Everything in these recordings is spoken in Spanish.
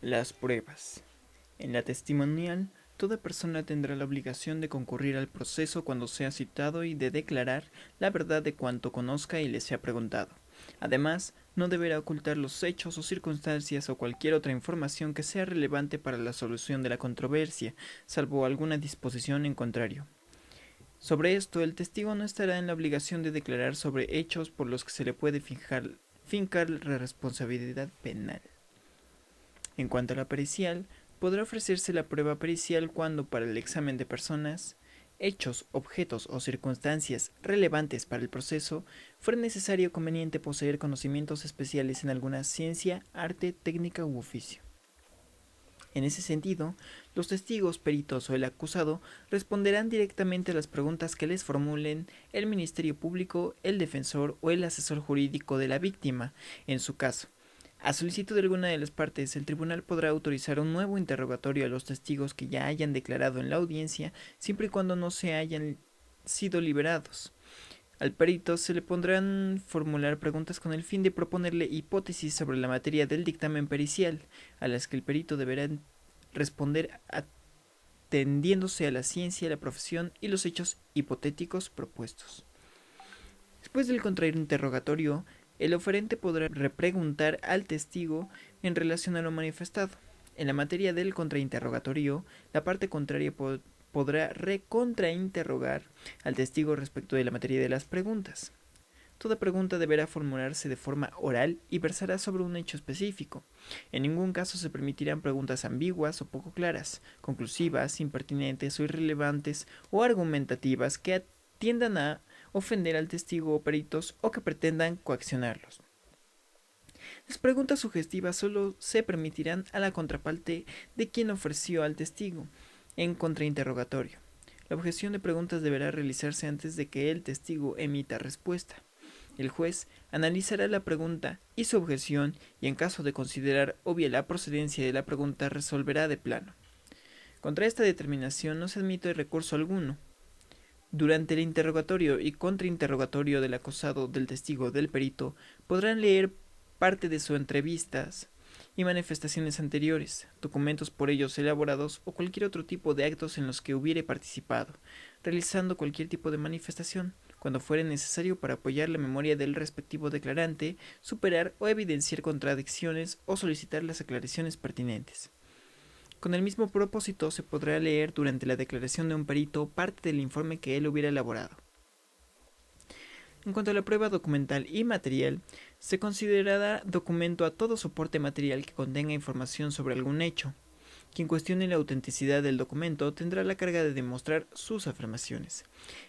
Las pruebas. En la testimonial, toda persona tendrá la obligación de concurrir al proceso cuando sea citado y de declarar la verdad de cuanto conozca y le sea preguntado. Además, no deberá ocultar los hechos o circunstancias o cualquier otra información que sea relevante para la solución de la controversia, salvo alguna disposición en contrario. Sobre esto, el testigo no estará en la obligación de declarar sobre hechos por los que se le puede fincar la responsabilidad penal. En cuanto a la pericial, podrá ofrecerse la prueba pericial cuando para el examen de personas, hechos, objetos o circunstancias relevantes para el proceso fuera necesario o conveniente poseer conocimientos especiales en alguna ciencia, arte, técnica u oficio. En ese sentido, los testigos, peritos o el acusado responderán directamente a las preguntas que les formulen el Ministerio Público, el defensor o el asesor jurídico de la víctima, en su caso. A solicitud de alguna de las partes, el tribunal podrá autorizar un nuevo interrogatorio a los testigos que ya hayan declarado en la audiencia, siempre y cuando no se hayan sido liberados. Al perito se le pondrán formular preguntas con el fin de proponerle hipótesis sobre la materia del dictamen pericial, a las que el perito deberá responder atendiéndose a la ciencia, la profesión y los hechos hipotéticos propuestos. Después del contrainterrogatorio, el oferente podrá repreguntar al testigo en relación a lo manifestado. En la materia del contrainterrogatorio, la parte contraria podrá recontrainterrogar al testigo respecto de la materia de las preguntas. Toda pregunta deberá formularse de forma oral y versará sobre un hecho específico. En ningún caso se permitirán preguntas ambiguas o poco claras, conclusivas, impertinentes o irrelevantes o argumentativas que tiendan a ofender al testigo o peritos o que pretendan coaccionarlos. Las preguntas sugestivas solo se permitirán a la contraparte de quien ofreció al testigo en contrainterrogatorio. La objeción de preguntas deberá realizarse antes de que el testigo emita respuesta. El juez analizará la pregunta y su objeción y en caso de considerar obvia la procedencia de la pregunta resolverá de plano. Contra esta determinación no se admite recurso alguno. Durante el interrogatorio y contrainterrogatorio del acusado, del testigo, del perito, podrán leer parte de sus entrevistas y manifestaciones anteriores, documentos por ellos elaborados o cualquier otro tipo de actos en los que hubiere participado, realizando cualquier tipo de manifestación, cuando fuere necesario para apoyar la memoria del respectivo declarante, superar o evidenciar contradicciones o solicitar las aclaraciones pertinentes. Con el mismo propósito se podrá leer durante la declaración de un perito parte del informe que él hubiera elaborado. En cuanto a la prueba documental y material, se considerará documento a todo soporte material que contenga información sobre algún hecho. Quien cuestione la autenticidad del documento tendrá la carga de demostrar sus afirmaciones.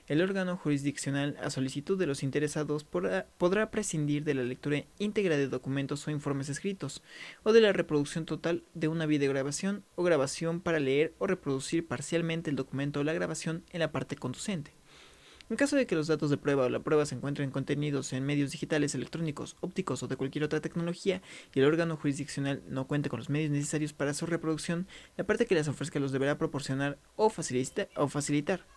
El órgano jurisdiccional, a solicitud de los interesados, podrá prescindir de la lectura íntegra de documentos o informes escritos, o de la reproducción total de una videograbación o grabación para leer o reproducir parcialmente el documento o la grabación en la parte conducente. En caso de que los datos de prueba o la prueba se encuentren contenidos en medios digitales, electrónicos, ópticos o de cualquier otra tecnología y el órgano jurisdiccional no cuente con los medios necesarios para su reproducción, la parte que las ofrezca los deberá proporcionar o facilitar.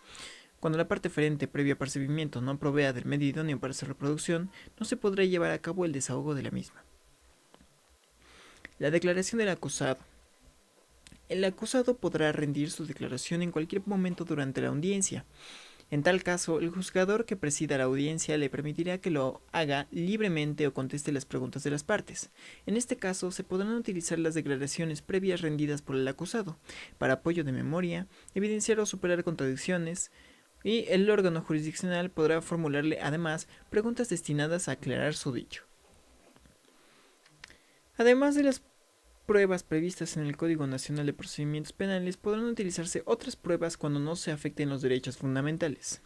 Cuando la parte oferente, previo apercibimiento, no provea del medio idóneo para su reproducción, no se podrá llevar a cabo el desahogo de la misma. La declaración del acusado. El acusado podrá rendir su declaración en cualquier momento durante la audiencia. En tal caso, el juzgador que presida la audiencia le permitirá que lo haga libremente o conteste las preguntas de las partes. En este caso, se podrán utilizar las declaraciones previas rendidas por el acusado, para apoyo de memoria, evidenciar o superar contradicciones, y el órgano jurisdiccional podrá formularle además preguntas destinadas a aclarar su dicho. Además de las pruebas previstas en el Código Nacional de Procedimientos Penales, podrán utilizarse otras pruebas cuando no se afecten los derechos fundamentales.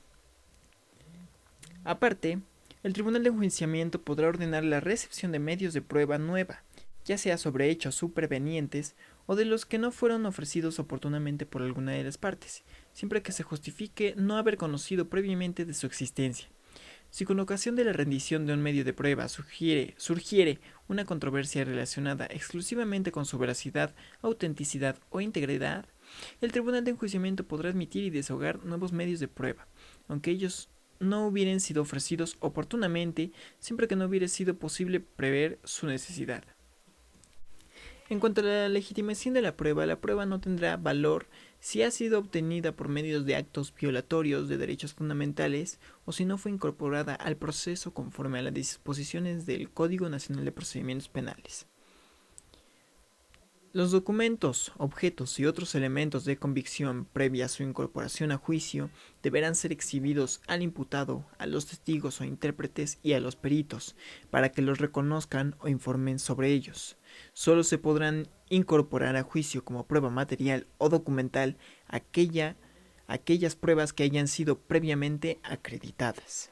Aparte, el Tribunal de Enjuiciamiento podrá ordenar la recepción de medios de prueba nueva, ya sea sobre hechos supervenientes o de los que no fueron ofrecidos oportunamente por alguna de las partes, siempre que se justifique no haber conocido previamente de su existencia. Si con ocasión de la rendición de un medio de prueba surgiere una controversia relacionada exclusivamente con su veracidad, autenticidad o integridad, el Tribunal de Enjuiciamiento podrá admitir y desahogar nuevos medios de prueba, aunque ellos no hubieran sido ofrecidos oportunamente, siempre que no hubiera sido posible prever su necesidad. En cuanto a la legitimación de la prueba no tendrá valor si ha sido obtenida por medios de actos violatorios de derechos fundamentales o si no fue incorporada al proceso conforme a las disposiciones del Código Nacional de Procedimientos Penales. Los documentos, objetos y otros elementos de convicción previa a su incorporación a juicio deberán ser exhibidos al imputado, a los testigos o intérpretes y a los peritos, para que los reconozcan o informen sobre ellos. Solo se podrán incorporar a juicio como prueba material o documental aquellas pruebas que hayan sido previamente acreditadas.